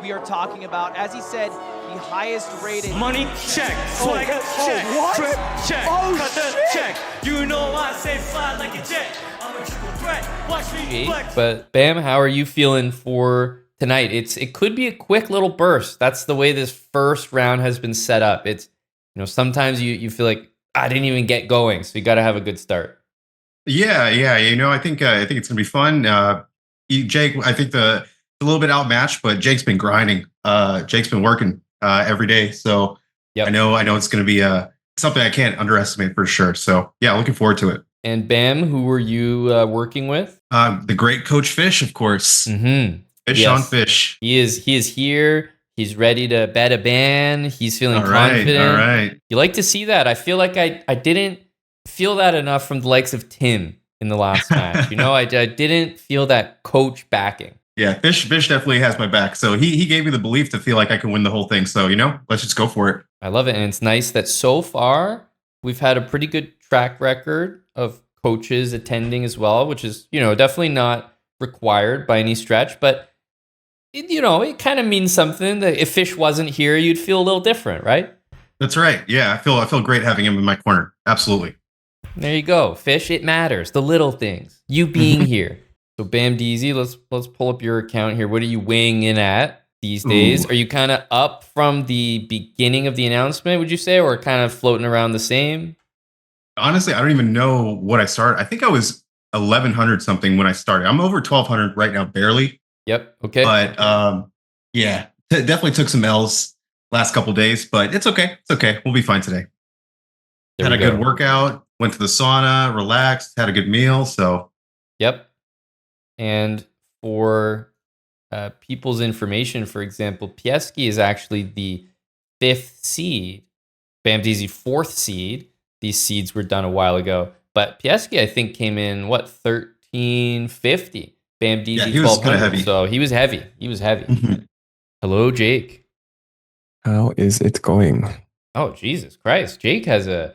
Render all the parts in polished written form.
we are talking about. As he said, the highest rated. Money check, swagger check, what? drip check, Oh, cut the shit. check. You know I say fly like a jet. I'm a triple threat. Watch me flex. But Bam, how are you feeling for tonight? It could be a quick little burst. That's the way this first round has been set up. It's, you know, sometimes you feel like I didn't even get going, so you got to have a good start. Yeah. You know, I think it's gonna be fun. Jake, I think a little bit outmatched, but Jake's been grinding. Jake's been working every day, so Yep. I know it's gonna be something I can't underestimate for sure. So yeah, looking forward to it. And Bam, who were you working with? The great Coach Fish, of course. Mm-hmm. Fish Yes. on Fish. He is here. He's ready to bet a ban. He's feeling All right, confident. all right. You like to see that. I feel like I didn't feel that enough from the likes of Tim in the last match. You know, I didn't feel that coach backing. Yeah, Fish definitely has my back. So he gave me the belief to feel like I can win the whole thing. So, you know, let's just go for it. I love it. And it's nice that so far we've had a pretty good track record of coaches attending as well, which is, you know, definitely not required by any stretch. But, it kind of means something that if Fish wasn't here, you'd feel a little different, right? That's right. Yeah, I feel great having him in my corner. Absolutely. There you go. Fish, it matters. The little things. You being here. So Bhamdeezy, let's pull up your account here. What are you weighing in at these days? Ooh. Are you kind of up from the beginning of the announcement, would you say, or kind of floating around the same? Honestly, I don't even know what I started. I think I was 1,100 something when I started. I'm over 1,200 right now, barely. Yep. Okay. But yeah, definitely took some L's last couple days, but it's okay. It's okay. We'll be fine today. There Had we a go. good workout, went to the sauna, relaxed, had a good meal. So Yep. And for people's information, for example, Pieski is actually the 5th seed. Bhamdeezy 4th seed. These seeds were done a while ago. But Pieski, I think, came in, 1350. Bhamdeezy Yeah, he was kinda 1200. heavy. So he was heavy. Hello, Jake. How is it going? Oh, Jesus Christ. Jake has a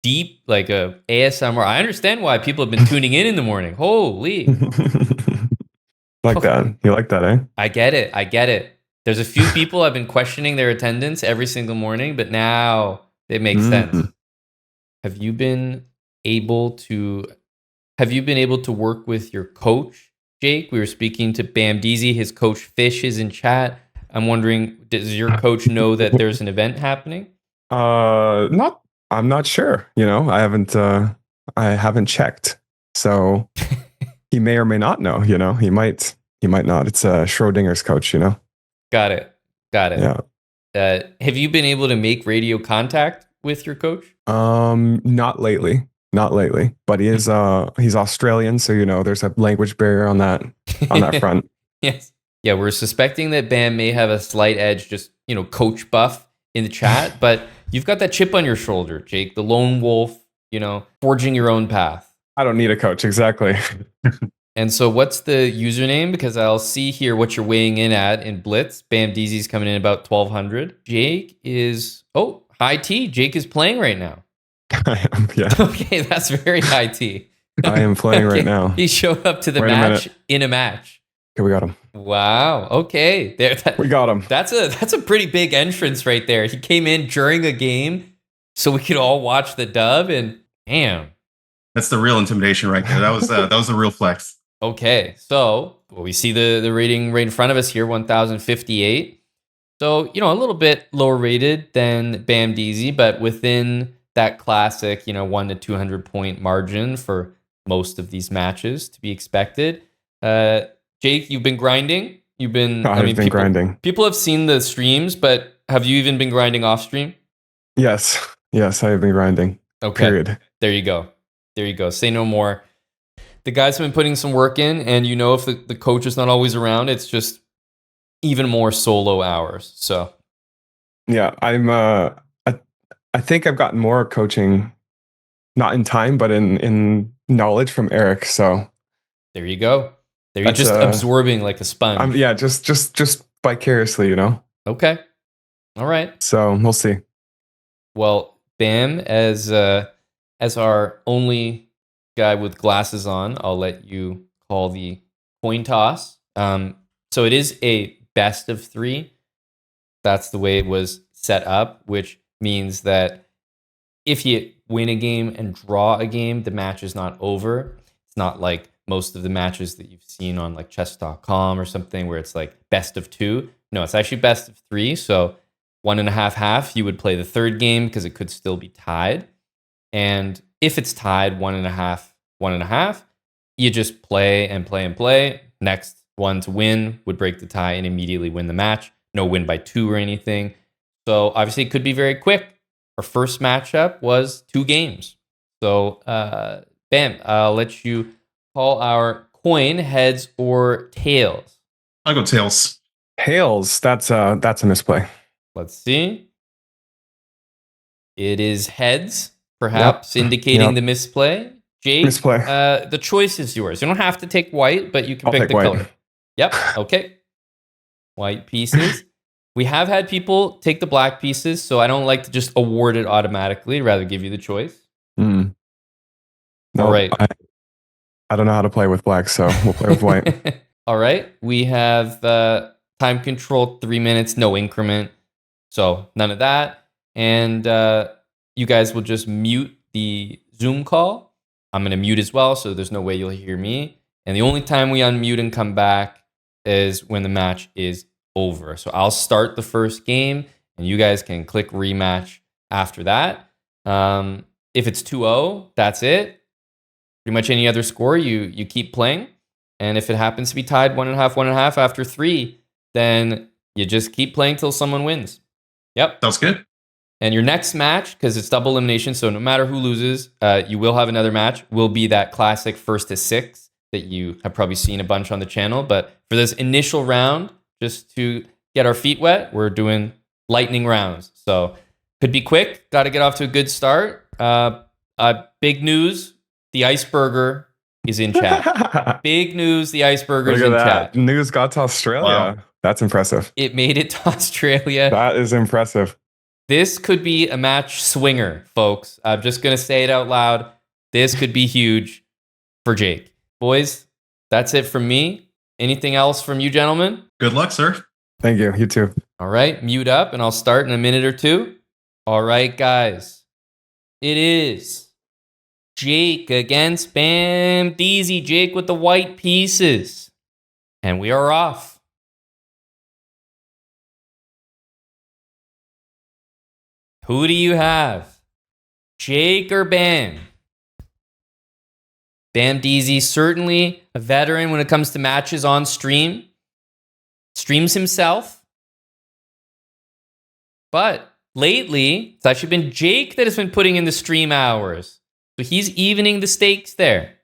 deep, like a ASMR. I understand why people have been tuning in the morning. Holy. Like that. You like that, eh? I get it. There's a few people I've been questioning their attendance every single morning, but now it makes sense. Have you been able to work with your coach, Jake? We were speaking to Bhamdeezy. His coach Fish is in chat. I'm wondering, does your coach know that there's an event happening? I'm not sure. I haven't checked. So he may or may not know, he might not. It's Schrodinger's coach, Got it. Yeah. Have you been able to make radio contact with your coach? Not lately, but he's Australian. So, there's a language barrier on that front. Yes. Yeah. We're suspecting that Bam may have a slight edge, just, coach buff in the chat, but you've got that chip on your shoulder, Jake, the lone wolf, forging your own path. I don't need a coach. Exactly. And so what's the username? Because I'll see here what you're weighing in at in Blitz. Bhamdeezy's coming in about 1,200. Jake is, high T. Jake is playing right now. I am, yeah. Okay, that's very high T. I am playing right now. He showed up to the Wait a match minute. in a match. Okay, we got him. Wow. Okay. We got him. That's a pretty big entrance right there. He came in during a game so we could all watch the dub, and damn. that's the real intimidation right there. That was the real flex. Okay. So we see the rating right in front of us here, 1,058. So, a little bit lower rated than Bhamdeezy, but within that classic, 1 to 200 point margin for most of these matches to be expected. Jake, you've been grinding. I've been grinding. People have seen the streams, but have you even been grinding off stream? Yes, I have been grinding. Okay. Period. There you go. Say no more. The guys have been putting some work in, and if the coach is not always around, it's just even more solo hours. So Yeah, I think I've gotten more coaching, not in time, but in knowledge from Eric. So there you go. You're That's, just absorbing like a sponge. just vicariously, Okay. All right. So we'll see. Well, Bam, as our only guy with glasses on, I'll let you call the coin toss. So it is a best of 3. That's the way it was set up, which means that if you win a game and draw a game, the match is not over. It's not like most of the matches that you've seen on like chess.com or something where it's like best of 2. No, it's actually best of 3. So 1.5, you would play the third game because it could still be tied. And if it's tied 1.5, you just play and play and play. Next one to win would break the tie and immediately win the match. No win by 2 or anything. So obviously it could be very quick. Our first matchup was 2 games. So Bam, I'll let you call our coin, heads or tails. I'll go tails. Tails. That's a misplay. Let's see. It is heads, perhaps indicating the misplay. Jake, Misplay. The choice is yours. You don't have to take white, but you can I'll pick take the white. color. Yep. Okay. White pieces. We have had people take the black pieces, so I don't like to just award it automatically. I'd rather give you the choice. No, All right. I don't know how to play with black, so we'll play with white. All right. We have time control, 3 minutes, no increment. So none of that. And you guys will just mute the Zoom call. I'm going to mute as well, so there's no way you'll hear me. And the only time we unmute and come back is when the match is over. So I'll start the first game, and you guys can click rematch after that. If it's 2-0, that's it. Pretty much any other score, you keep playing. And if it happens to be tied 1.5 after 3, then you just keep playing till someone wins. Yep. Sounds good. And your next match, because it's double elimination, so no matter who loses, you will have another match, will be that classic 1st to 6 that you have probably seen a bunch on the channel. But for this initial round, just to get our feet wet, we're doing lightning rounds. So could be quick. Got to get off to a good start. Big news. The iceberger is in chat. Big news. The iceberger is in chat. News got to Australia. Wow. That's impressive. It made it to Australia. That is impressive. This could be a match swinger, folks. I'm just going to say it out loud. This could be huge for Jake. Boys, that's it from me. Anything else from you, gentlemen? Good luck, sir. Thank you. You too. All right, mute up and I'll start in a minute or 2. All right, guys. It is Jake against Bhamdeezy. Jake with the white pieces. And we are off. Who do you have? Jake or Bam? Bhamdeezy, certainly a veteran when it comes to matches on stream. Streams himself. But lately, it's actually been Jake that has been putting in the stream hours. So he's evening the stakes there.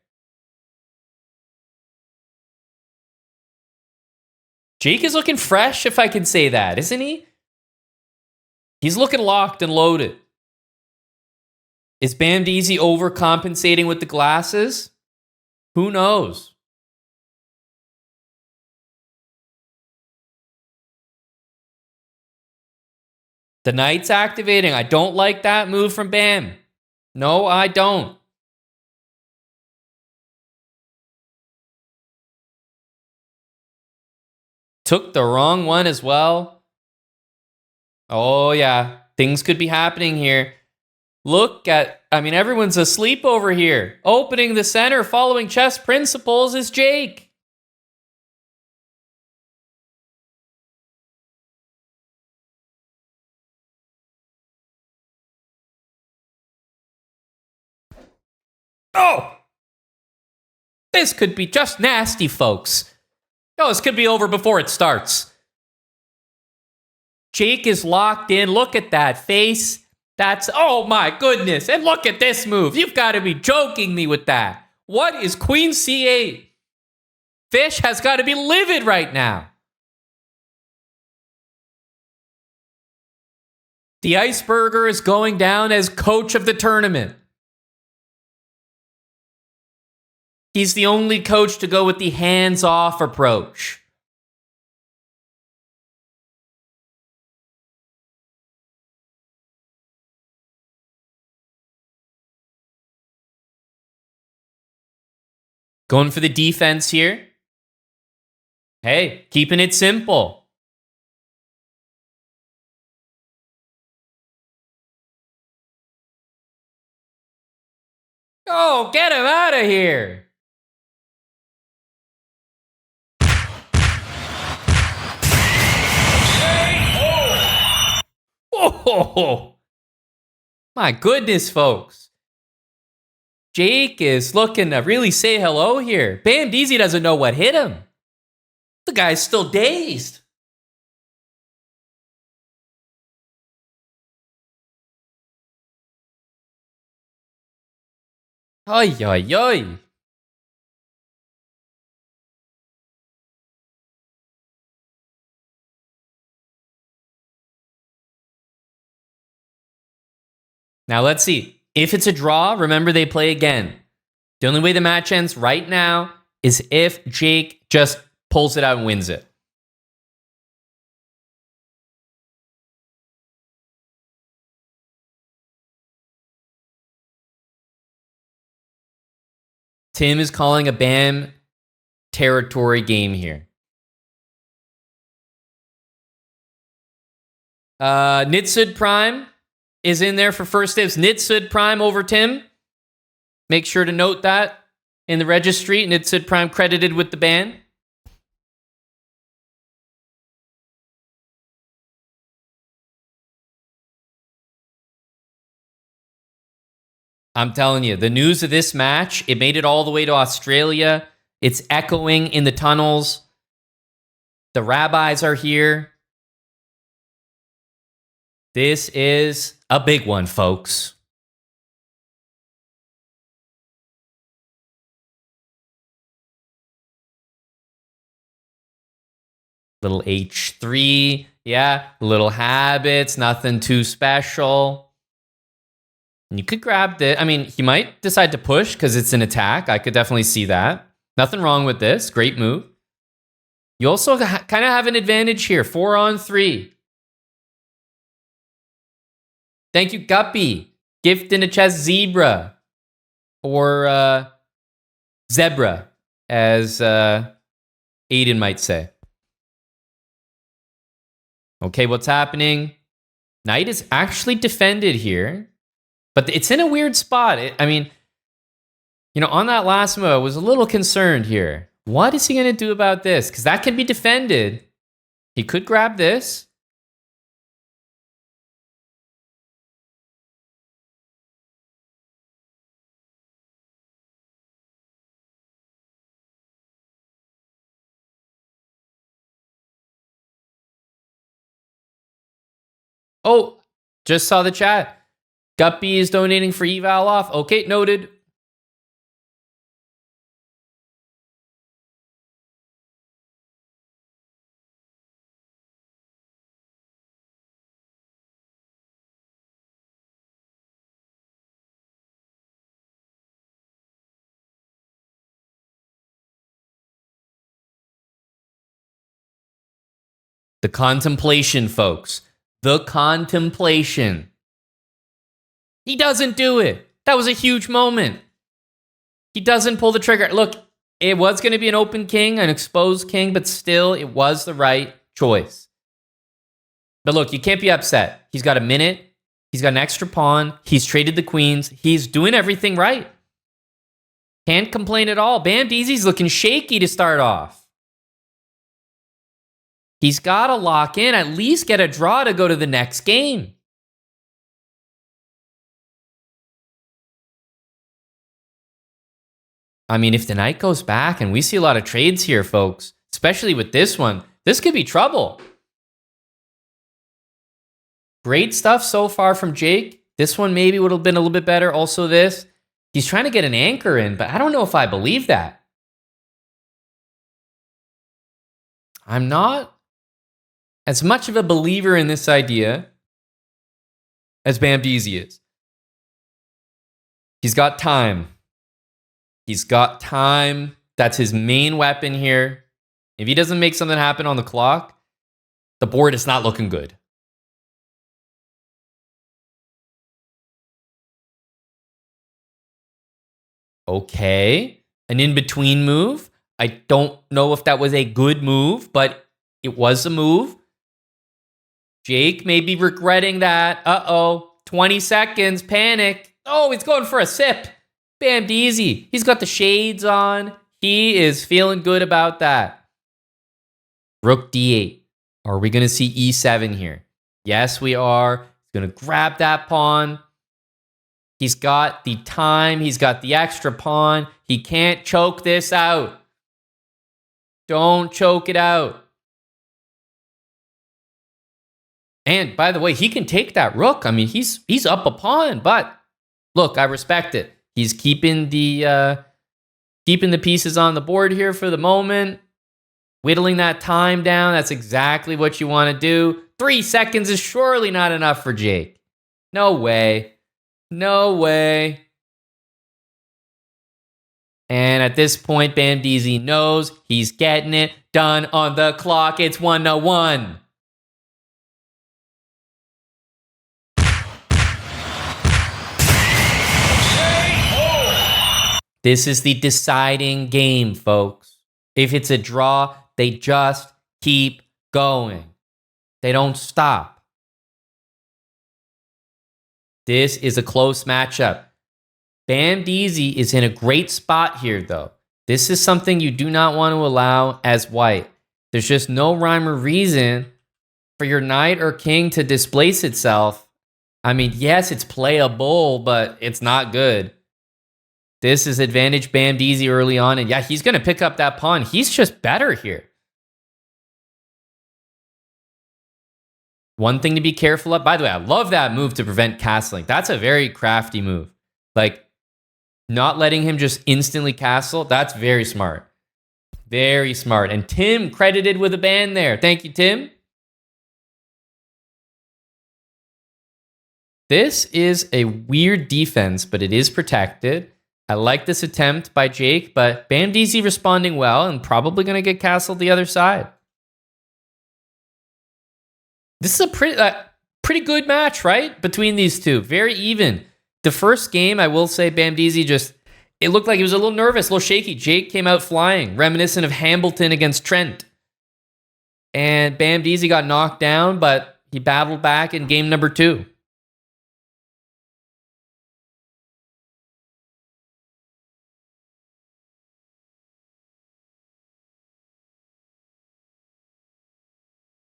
Jake is looking fresh, if I can say that, isn't he? He's looking locked and loaded. Is Bhamdeezy overcompensating with the glasses? Who knows? The knight's activating. I don't like that move from Bam. No, I don't. Took the wrong one as well. Oh, yeah. Things could be happening here. Look at, everyone's asleep over here. Opening the center, following chess principles is Jake. Oh! This could be just nasty, folks. Oh, this could be over before it starts. Jake is locked in. Look at that face. That's, oh my goodness. And look at this move. You've got to be joking me with that. What is Queen C8? Fish has got to be livid right now. The iceberger is going down as coach of the tournament. He's the only coach to go with the hands-off approach. Going for the defense here. Hey, keeping it simple. Oh, get him out of here. Oh, my goodness, folks. Jake is looking to really say hello here. Bhamdeezy doesn't know what hit him. The guy's still dazed. Oy, oy, oy. Now let's see. If it's a draw, remember they play again. The only way the match ends right now is if Jake just pulls it out and wins it. Tim is calling a Bam territory game here. Nitsud Prime is in there for first dibs. Nitsud Prime over Tim. Make sure to note that in the registry. Nitsud Prime credited with the ban. I'm telling you, the news of this match, it made it all the way to Australia. It's echoing in the tunnels. The rabbis are here. This is a big one, folks. Little H3. Yeah, little habits, nothing too special. And you could grab this. I mean, he might decide to push because it's an attack. I could definitely see that. Nothing wrong with this. Great move. You also kind of have an advantage here. 4-on-3. Thank you, Guppy. Gift in a chess zebra. Or zebra, as Aiden might say. Okay, what's happening? Knight is actually defended here. But it's in a weird spot. I mean, you know, on that last move, I was a little concerned here. What is he going to do about this? Because that can be defended. He could grab this. Oh, just saw the chat. Guppy is donating for eval off. Okay, noted. The contemplation, folks. The contemplation. He doesn't do it. That was a huge moment. He doesn't pull the trigger. Look, it was going to be an open king, an exposed king, but still, it was the right choice. But look, you can't be upset. He's got a minute. He's got an extra pawn. He's traded the queens. He's doing everything right. Can't complain at all. Bhamdeezy's looking shaky to start off. He's got to lock in, at least get a draw to go to the next game. I mean, if the knight goes back, and we see a lot of trades here, folks, especially with this one, this could be trouble. Great stuff so far from Jake. This one maybe would have been a little bit better. Also this. He's trying to get an anchor in, but I don't know if I believe that. I'm not as much of a believer in this idea as Bhamdeezy is. He's got time. He's got time. That's his main weapon here. If he doesn't make something happen on the clock, the board is not looking good. Okay. An in-between move. I don't know if that was a good move, but it was a move. Jake may be regretting that. Uh-oh. 20 seconds. Panic. Oh, he's going for a sip. Bhamdeezy, he's got the shades on. He is feeling good about that. Rook d8. Are we going to see e7 here? Yes, we are. He's going to grab that pawn. He's got the time. He's got the extra pawn. He can't choke this out. Don't choke it out. And by the way, he can take that rook. I mean, he's up a pawn, but look, I respect it. He's keeping the pieces on the board here for the moment. Whittling that time down, that's exactly what you want to do. 3 seconds is surely not enough for Jake. No way. No way. And at this point, Bhamdeezy knows he's getting it done on the clock. It's 1-1. This is the deciding game, folks. If it's a draw, they just keep going. They don't stop. This is a close matchup. Bhamdeezy is in a great spot here, though. This is something you do not want to allow as white. There's just no rhyme or reason for your knight or king to displace itself. I mean, yes, it's playable, but it's not good. This is advantage Bhamdeezy early on, and yeah, he's going to pick up that pawn. He's just better here. One thing to be careful of, by the way, I love that move to prevent castling. That's a very crafty move. Like, not letting him just instantly castle, that's very smart. Very smart. And Tim credited with a ban there. Thank you, Tim. This is a weird defense, but it is protected. I like this attempt by Jake, but Bhamdeezy responding well and probably going to get castled the other side. This is a pretty good match, right? Between these two. Very even. The first game, I will say, Bhamdeezy it looked like he was a little nervous, a little shaky. Jake came out flying, reminiscent of Hambleton against Trent. And Bhamdeezy got knocked down, but he battled back in game number 2.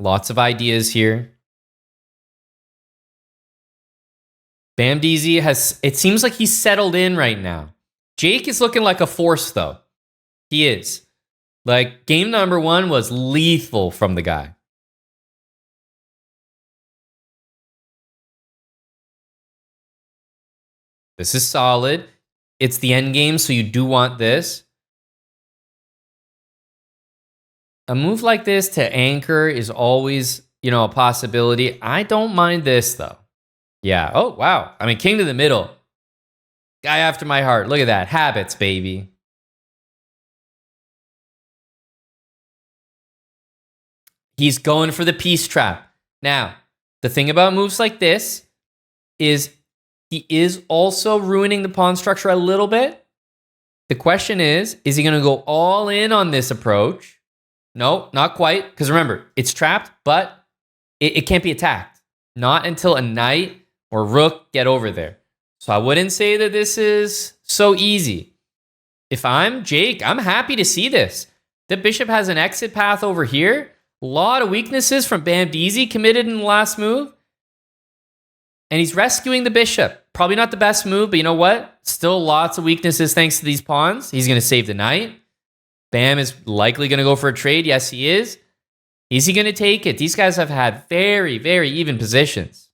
Lots of ideas here. Bhamdeezy it seems like he's settled in right now. Jake is looking like a force, though. He is. Like, game number 1 was lethal from the guy. This is solid. It's the end game, so you do want this. A move like this to anchor is always, a possibility. I don't mind this, though. Yeah. Oh, wow. I mean, king to the middle. Guy after my heart. Look at that. Habits, baby. He's going for the piece trap. Now, the thing about moves like this is he is also ruining the pawn structure a little bit. The question is he going to go all in on this approach? No, not quite. Because remember, it's trapped, but it can't be attacked. Not until a knight or rook get over there. So I wouldn't say that this is so easy. If I'm Jake, I'm happy to see this. The bishop has an exit path over here. A lot of weaknesses from Bhamdeezy committed in the last move. And he's rescuing the bishop. Probably not the best move, but you know what? Still lots of weaknesses thanks to these pawns. He's going to save the knight. Bam is likely going to go for a trade. Yes, he is. Is he going to take it? These guys have had very, very even positions.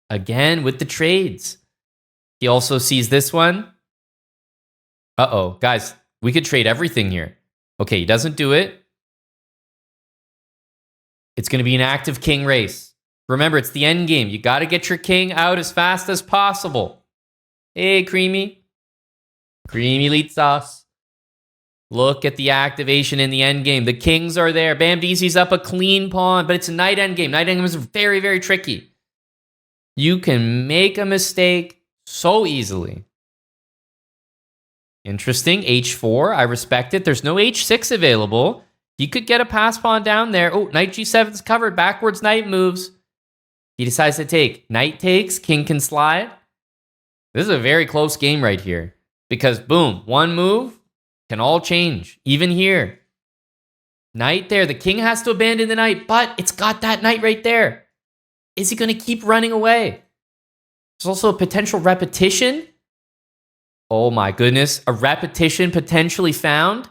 Again, with the trades. He also sees this one. Uh-oh. Guys, we could trade everything here. Okay, he doesn't do it. It's going to be an active king race. Remember, it's the end game. You got to get your king out as fast as possible. Hey, Creamy. Creamy lead sauce. Look at the activation in the end game. The kings are there. Bhamdeezy's up a clean pawn, but it's a knight end game. Knight end game is very, very tricky. You can make a mistake so easily. Interesting. H4. I respect it. There's no H6 available. You could get a pass pawn down there. Oh, knight G7 is covered. Backwards knight moves. He decides to take. Knight takes. King can slide. This is a very close game right here. Because boom, one move can all change. Even here. Knight there. The king has to abandon the knight, but it's got that knight right there. Is he going to keep running away? There's also a potential repetition. Oh my goodness. A repetition potentially found.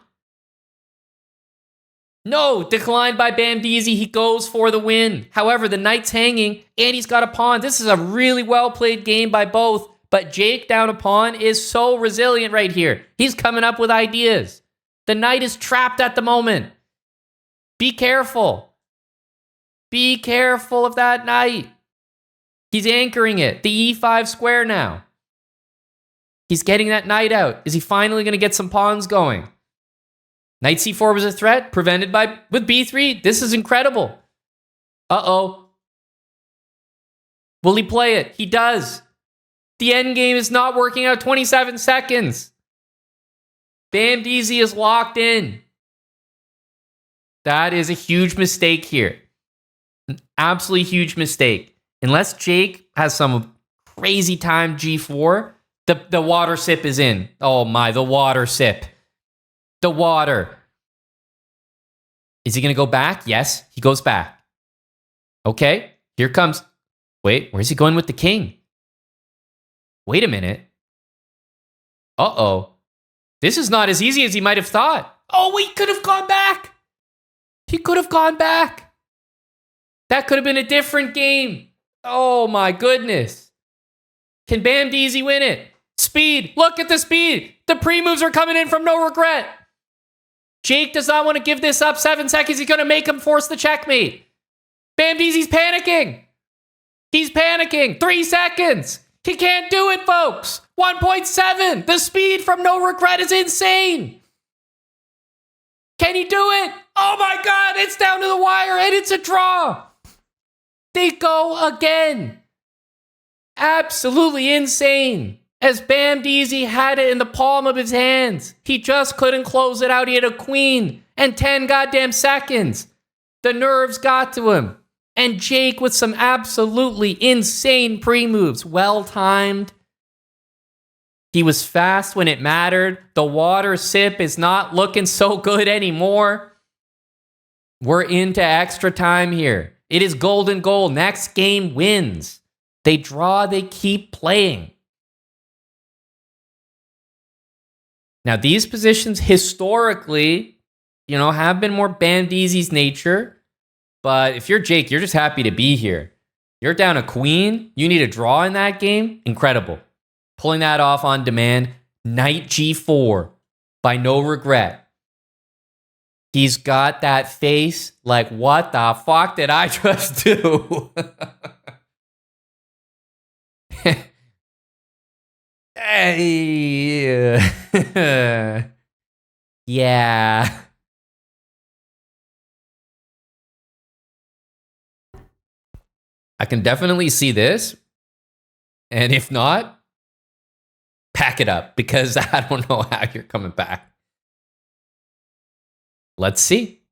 No, declined by Bhamdeezy. He goes for the win. However, the knight's hanging and he's got a pawn. This is a really well played game by both. But Jake down a pawn is so resilient right here. He's coming up with ideas. The knight is trapped at the moment. Be careful. Be careful of that knight. He's anchoring it. The e5 square now. He's getting that knight out. Is he finally going to get some pawns going? Knight c4 was a threat, prevented with b3. This is incredible. Uh-oh. Will he play it? He does. The endgame is not working out. 27 seconds. Bhamdeezy is locked in. That is a huge mistake here. An absolutely huge mistake. Unless Jake has some crazy time g4, the water sip is in. Oh my, the water sip. The water. Is he going to go back? Yes, he goes back. Okay, here comes. Wait, where's he going with the king? Wait a minute. Uh-oh. This is not as easy as he might have thought. Oh, he could have gone back. He could have gone back. That could have been a different game. Oh my goodness. Can Bhamdeezy win it? Speed. Look at the speed. The pre-moves are coming in from no regret. Jake does not want to give this up. 7 seconds. He's going to make him force the checkmate. Bhamdeezy's panicking. He's panicking. 3 seconds. He can't do it, folks. 1.7. The speed from no regret is insane. Can he do it? Oh my God. It's down to the wire and it's a draw. They go again. Absolutely insane. As Bhamdeezy had it in the palm of his hands. He just couldn't close it out. He had a queen and 10 goddamn seconds. The nerves got to him. And Jake with some absolutely insane pre-moves. Well-timed. He was fast when it mattered. The water sip is not looking so good anymore. We're into extra time here. It is golden goal. Next game wins. They draw, they keep playing. Now, these positions historically, have been more Bhamdeezy's nature. But if you're Jake, you're just happy to be here. You're down a queen. You need a draw in that game. Incredible. Pulling that off on demand. Knight g4 by no regret. He's got that face like, what the fuck did I just do? Hey. Yeah. I can definitely see this. And if not, pack it up because I don't know how you're coming back. Let's see.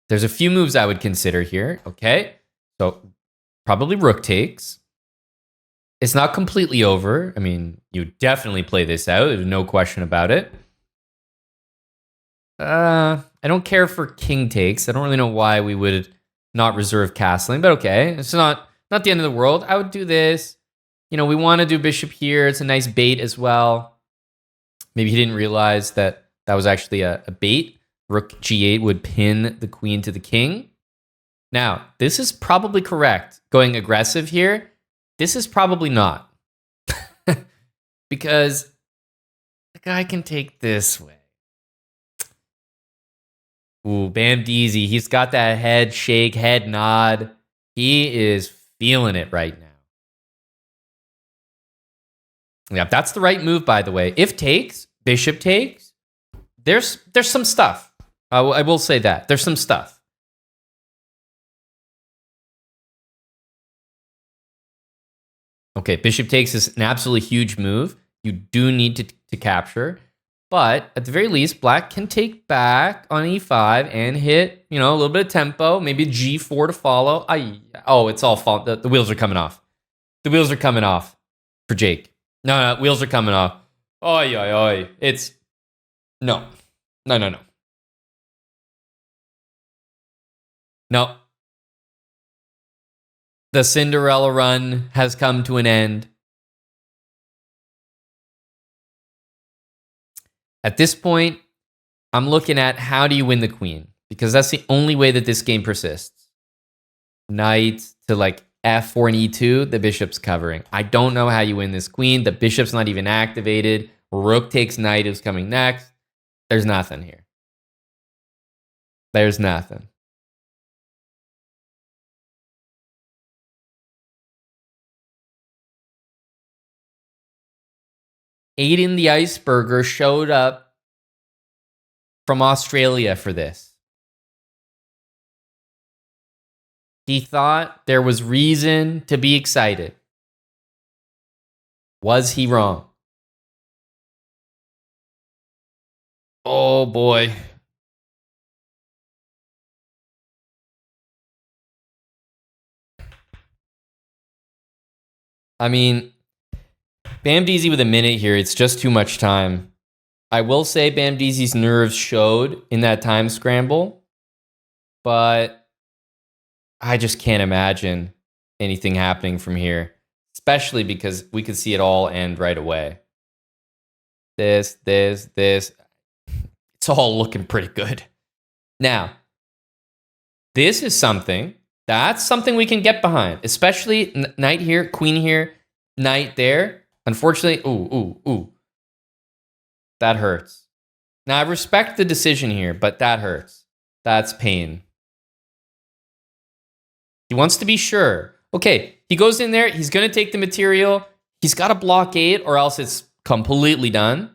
There's a few moves I would consider here. Okay. So probably rook takes. It's not completely over. I mean, you definitely play this out. There's no question about it. I don't care for king takes. I don't really know why we would not reserve castling, but okay. It's not the end of the world. I would do this. We want to do bishop here. It's a nice bait as well. Maybe he didn't realize that was actually a bait. Rook g8 would pin the queen to the king. Now, this is probably correct. Going aggressive here. This is probably not. Because the guy can take this way. Ooh, Bhamdeezy. He's got that head shake, head nod. He is feeling it right now. Yeah, that's the right move, by the way. If takes, bishop takes, there's some stuff. I will say that. There's some stuff. Okay, bishop takes is an absolutely huge move. You do need to capture. But at the very least, black can take back on e5 and hit, a little bit of tempo. Maybe g4 to follow. Oh, it's all fall. The wheels are coming off. The wheels are coming off for Jake. No, wheels are coming off. Oi, oi, oi. It's no. No, no, no. No. The Cinderella run has come to an end. At this point, I'm looking at how do you win the queen? Because that's the only way that this game persists. Knight to like f4 and e2, the bishop's covering. I don't know how you win this queen. The bishop's not even activated. Rook takes knight is coming next. There's nothing here. There's nothing. Aiden the Iceberger showed up from Australia for this. He thought there was reason to be excited. Was he wrong? Oh boy. I mean, Bhamdeezy with a minute here, it's just too much time. I will say Bhamdeezy's nerves showed in that time scramble, but I just can't imagine anything happening from here, especially because we could see it all end right away. This. It's all looking pretty good. Now, this is something, that's something we can get behind, especially knight here, queen here, knight there. Unfortunately, ooh. That hurts. Now, I respect the decision here, but that hurts. That's pain. He wants to be sure. Okay, he goes in there. He's going to take the material. He's got to blockade or else it's completely done.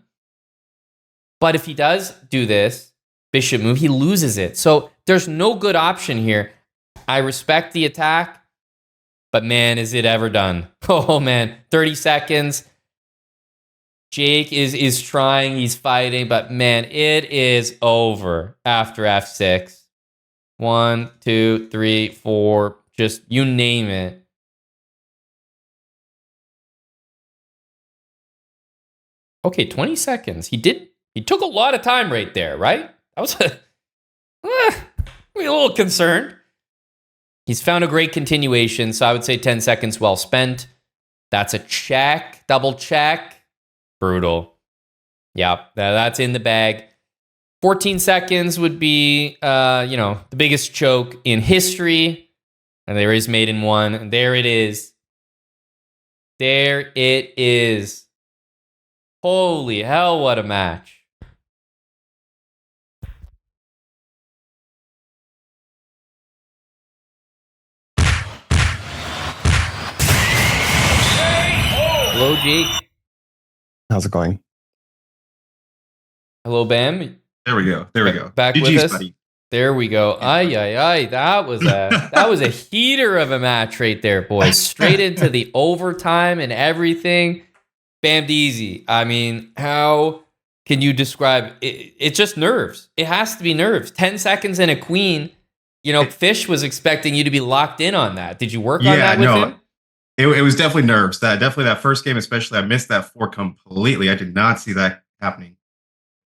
But if he does do this, bishop move, he loses it. So there's no good option here. I respect the attack, but man, is it ever done. Oh man, 30 seconds. Jake is trying, he's fighting, but man, it is over after f6. 1, 2, 3, 4, just you name it. Okay, 20 seconds. He took a lot of time right there, right? That was a little concerned. He's found a great continuation, so I would say 10 seconds well spent. That's a check, double check. Brutal. Yeah, that's in the bag. 14 seconds would be, the biggest choke in history. And there is mate in one. And there it is. There it is. Holy hell, what a match. Hello, Jake. How's it going? Hello, Bam. There we go. Back GG's, with us. buddy. There we go. Ay. That was a heater of a match right there, boys. Straight into the overtime and everything. Bhamdeezy. I mean, how can you describe it? It's just nerves. It has to be nerves. 10 seconds and a queen. Fish was expecting you to be locked in on that. Did you work on that with him? It was definitely nerves. That first game, especially, I missed that 4 completely. I did not see that happening.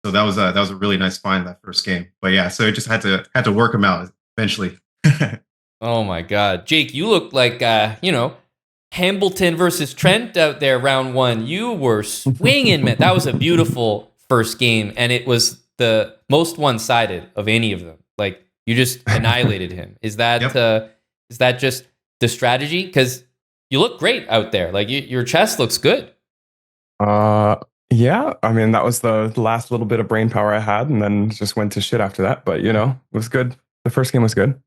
So that was a really nice find that first game. But yeah, so it just had to work him out eventually. Oh my God, Jake, you look like Hambleton versus Trent out there, round 1. You were swinging, man. That was a beautiful first game, and it was the most one-sided of any of them. Like you just annihilated him. Is that is that just the strategy? Because you look great out there. Like your chess looks good. Yeah. I mean, that was the last little bit of brain power I had, and then just went to shit after that. But it was good. The first game was good.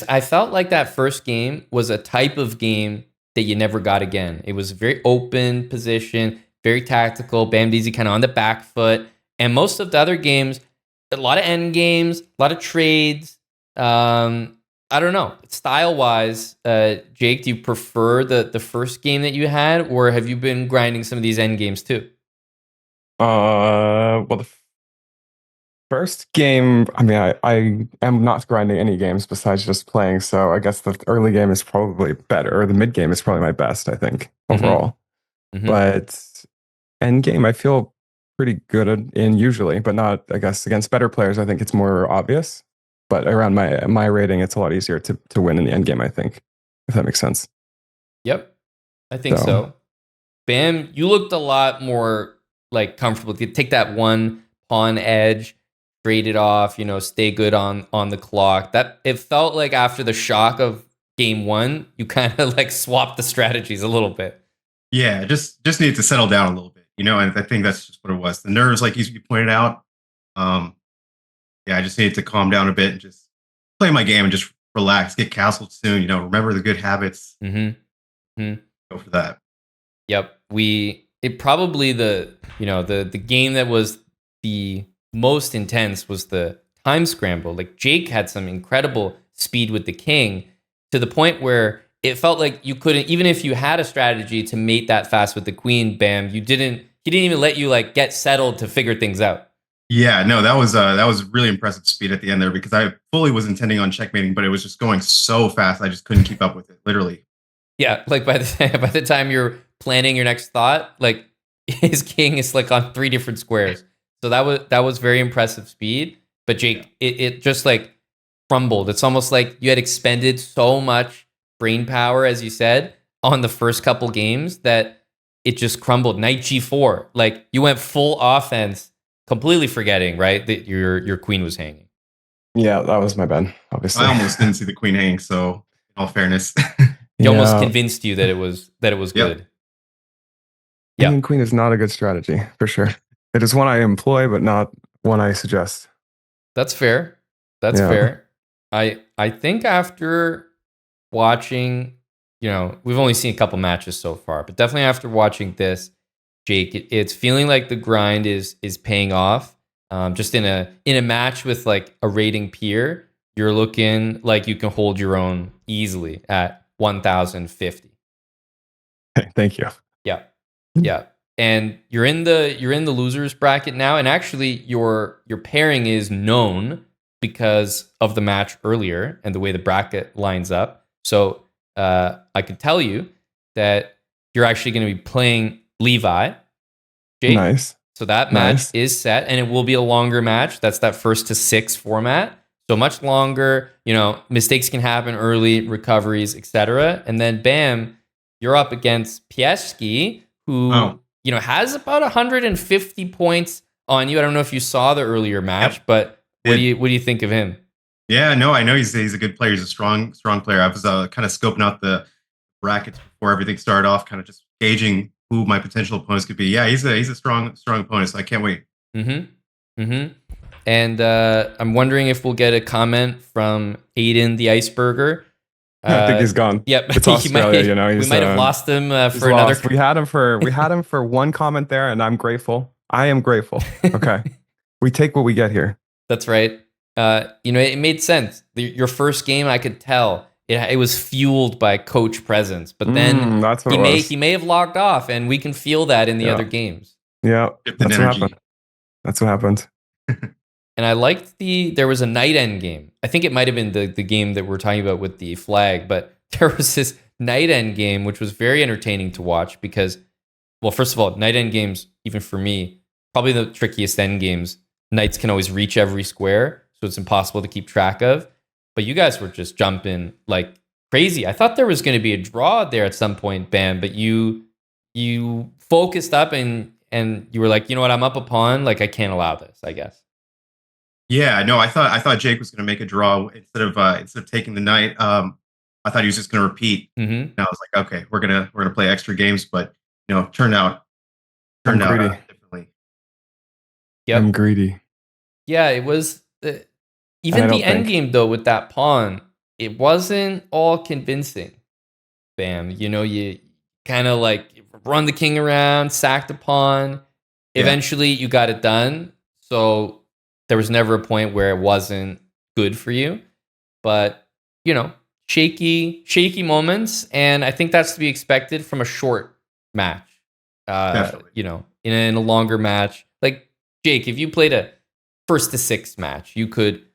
I felt like that first game was a type of game that you never got again. It was very open position, very tactical. Bhamdeezy kind of on the back foot, and most of the other games, a lot of end games, a lot of trades. I don't know. Style-wise, Jake, do you prefer the first game that you had, or have you been grinding some of these end games too? Well, the first game, I mean, I am not grinding any games besides just playing, so I guess the early game is probably better, or the mid game is probably my best, I think, overall. Mm-hmm. But end game, I feel pretty good in usually, but not, I guess, against better players. I think it's more obvious. But around my rating, it's a lot easier to win in the end game, I think, if that makes sense. Yep, I think so. Bam, you looked a lot more like comfortable. You take that one pawn edge, trade it off, stay good on the clock. That it felt like after the shock of game one, you kind of like swapped the strategies a little bit. Yeah, just needed to settle down a little bit, and I think that's just what it was. The nerves, like you pointed out. Yeah, I just needed to calm down a bit and just play my game and just relax, get castled soon. Remember the good habits. Mm-hmm. Go for that. Yep, it probably the game that was the most intense was the time scramble. Like Jake had some incredible speed with the king to the point where it felt like you couldn't, even if you had a strategy to mate that fast with the queen, Bam, he didn't even let you like get settled to figure things out. Yeah, no, that was really impressive speed at the end there, because I fully was intending on checkmating, but it was just going so fast I just couldn't keep up with it, literally. Yeah, like by the time you're planning your next thought, like his king is like on 3 different squares. So that was very impressive speed. But Jake, it just like crumbled. It's almost like you had expended so much brain power, as you said, on the first couple games that it just crumbled. Knight G4, like you went full offense, completely forgetting, right, that your queen was hanging. Yeah, that was my bad, obviously. I almost didn't see the queen hanging, so in all fairness. He almost convinced you that it was good. Yeah. Hanging queen is not a good strategy, for sure. It is one I employ, but not one I suggest. That's fair. That's fair. I think after watching, we've only seen a couple matches so far, but definitely after watching this, Jake, it's feeling like the grind is paying off. Just in a match with like a rating peer, you're looking like you can hold your own easily at 1,050. Thank you. Yeah. And you're in the losers bracket now, and actually your pairing is known because of the match earlier and the way the bracket lines up. So I could tell you that you're actually going to be playing Levi. Jake. Nice. So that match is set, and it will be a longer match. That's that 1-6 format. So much longer, mistakes can happen early, recoveries, etc. And then bam, you're up against Pieski, who has about 150 points on you. I don't know if you saw the earlier match, but what do you think of him? Yeah, no, I know he's a good player. He's a strong player. I was kind of scoping out the brackets before everything started off, kind of just gauging who my potential opponents could be. Yeah, he's a strong opponent, so I can't wait. And I'm wondering if we'll get a comment from Aiden the Iceberger. I think he's gone. Yep, it's Australia. We might have lost him for another. We had him for one comment there, and I'm grateful. I am grateful. Okay, we take what we get here. That's right. It made sense. Your first game, I could tell it was fueled by coach presence, but then that's what he may have logged off, and we can feel that in the other games. Yeah, that's what happened. That's what happened. And I liked there was a knight end game. I think it might have been the game that we're talking about with the flag, but there was this knight end game, which was very entertaining to watch because, well, first of all, knight end games, even for me, probably the trickiest end games. Knights can always reach every square, so it's impossible to keep track of. But you guys were just jumping like crazy. I thought there was going to be a draw there at some point, Bam, but you focused up and you were like, you know what, I'm up a pawn. Like, I can't allow this, I guess. Yeah, no, I thought Jake was going to make a draw instead of taking the knight. I thought he was just going to repeat. And I was like, okay, we're gonna play extra games, but turned out differently. Yep. I'm greedy. Yeah, it was even the end game though with that pawn. It wasn't all convincing. Bam, you kind of like run the king around, sack the pawn. Eventually, you got it done. So there was never a point where it wasn't good for you, but shaky moments, and I think that's to be expected from a short match. In a longer match, like Jake, if you played a 1-6 match, you could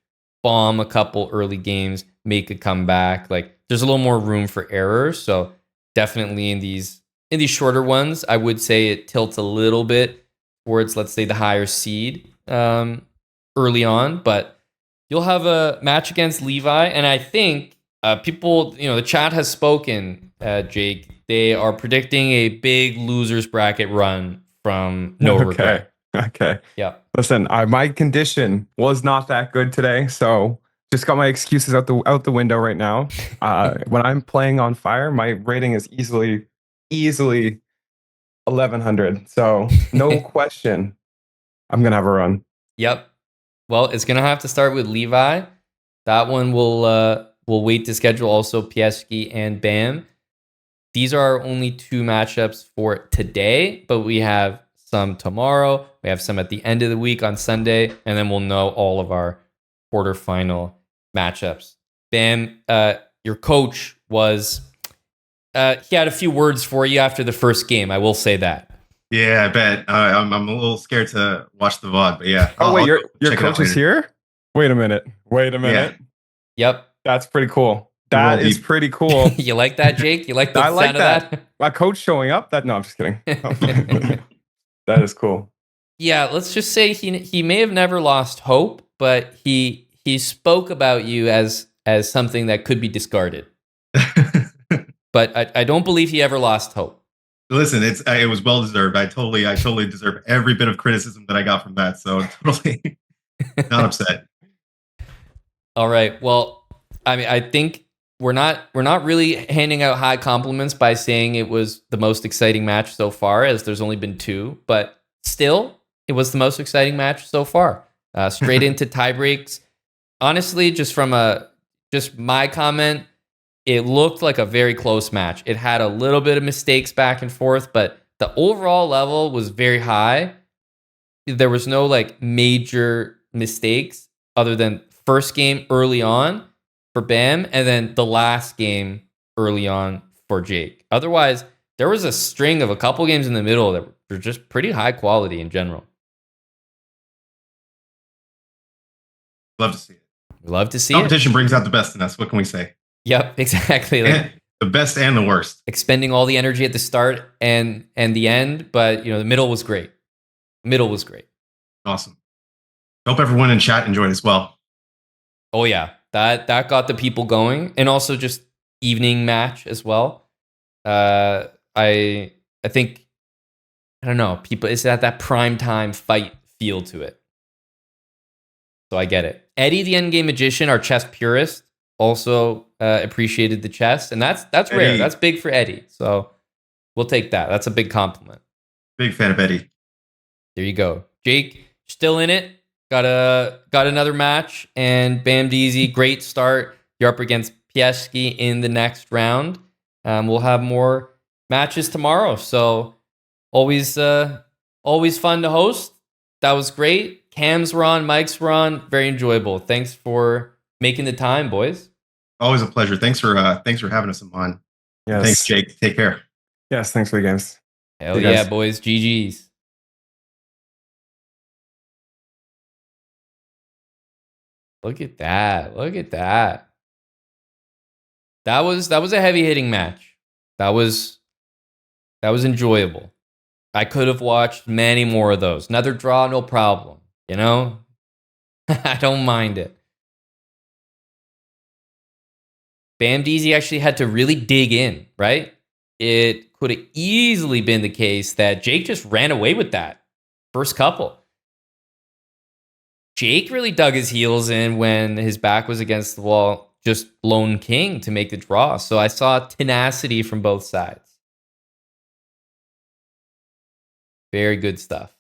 bomb a couple early games, make a comeback. Like there's a little more room for error. So definitely in these shorter ones, I would say it tilts a little bit towards, let's say, the higher seed early on. But you'll have a match against Levi, and I think people, the chat has spoken, Jake. They are predicting a big losers bracket run from No Regret. Okay. Yeah. Listen, my condition was not that good today, so just got my excuses out the window right now. When I'm playing on fire, my rating is easily 1100. So no question, I'm gonna have a run. Yep. Well, it's gonna have to start with Levi. That one we'll wait to schedule. Also, Piesky and Bam. These are our only 2 matchups for today, but we have some tomorrow. We have some at the end of the week on Sunday, and then we'll know all of our quarterfinal matchups. Bam, your coach was he had a few words for you after the first game. I will say that. Yeah, I bet. I'm a little scared to watch the VOD, but yeah. Wait, your coach is here? Wait a minute. Yeah. Yep. That's pretty cool. That is pretty cool. You like that, Jake? You like the sound of that? My coach showing up? No, I'm just kidding. That is cool. Yeah, let's just say he may have never lost hope, but he spoke about you as something that could be discarded. But I don't believe he ever lost hope. Listen, it was well deserved. I totally deserve every bit of criticism that I got from that. So totally not upset. All right. Well, I mean, I think we're not really handing out high compliments by saying it was the most exciting match so far, as there's only been 2, but still, it was the most exciting match so far. Straight into tie breaks. Honestly, just my comment, it looked like a very close match. It had a little bit of mistakes back and forth, but the overall level was very high. There was no major mistakes other than first game early on for Bam, and then the last game early on for Jake. Otherwise, there was a string of a couple games in the middle that were just pretty high quality in general. Love to see it. We love to see Competition brings out the best in us. What can we say? Yep, exactly. The best and the worst. Expending all the energy at the start and the end, but the middle was great. Awesome. Hope everyone in chat enjoyed as well. Oh yeah. That got the people going, and also just evening match as well. I think, I don't know, people, it's that prime time fight feel to it. So I get it. Eddie, the Endgame Magician, our chess purist, also appreciated the chess, and that's Eddie. Rare. That's big for Eddie. So we'll take that. That's a big compliment. Big fan of Eddie. There you go. Jake, still in it. Got another match, and Bhamdeezy, great start. You're up against Piesky in the next round. We'll have more matches tomorrow, so always fun to host. That was great. Cams were on, mics were on, very enjoyable. Thanks for making the time, boys. Always a pleasure. Thanks for having us on. Yes. Thanks, Jake. Take care. Yes, thanks for the games. Hell yeah, boys. GG's. Look at that. That was a heavy hitting match. That was enjoyable. I could have watched many more of those. Another draw, no problem. I don't mind it. Bhamdeezy actually had to really dig in, right? It could have easily been the case that Jake just ran away with that first couple. Jake really dug his heels in when his back was against the wall, just lone king to make the draw. So I saw tenacity from both sides. Very good stuff.